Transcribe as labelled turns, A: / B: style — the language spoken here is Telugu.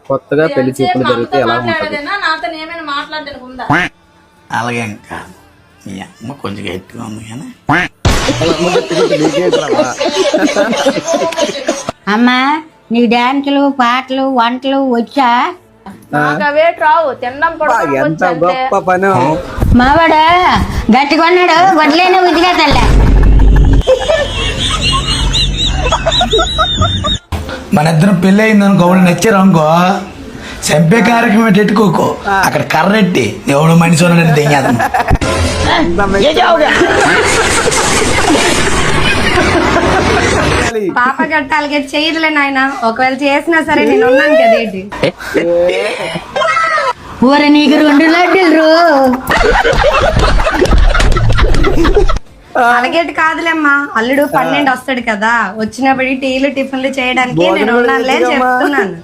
A: కొత్తగా పెళ్లి చూపులు జరిగితే ఎలా ఉంటుంది?
B: అలాగే ఇంకా మీ అమ్మ కొంచెం గట్టిగా ఉంది కానీ
C: అమ్మా నీకు డాన్సులు పాటలు వంటలు వచ్చా?
D: అవే రావు తినడం
A: ఎంత గొప్ప పని.
C: మావాడు గట్టిగా ఉన్నాడు, వడ్లేనే ఉదిగా తల్లే.
B: మన ఇద్దరం పెళ్ళి అయింది అనుకో, నచ్చారు అనుకో, చంపే కార్యక్రమం పెట్టుకోకో, అక్కడ కర్రెట్టి ఎవడు మనిషి ఉన్నట్టు దిగేద్దాం.
D: పాప గట్టాలకి చేయదులే నాయన, ఒకవేళ చేసినా సరే నేను ఉన్నాను కదేంటి.
C: ఊర నీకు 2 లడ్డూలు
D: అలాగేటి కాదులేమ్మా, అల్లుడు 12 వస్తాడు కదా, వచ్చినప్పుడు టీలు టిఫిన్లు చేయడానికి నేను ఉన్నానులే అని చెప్తున్నాను.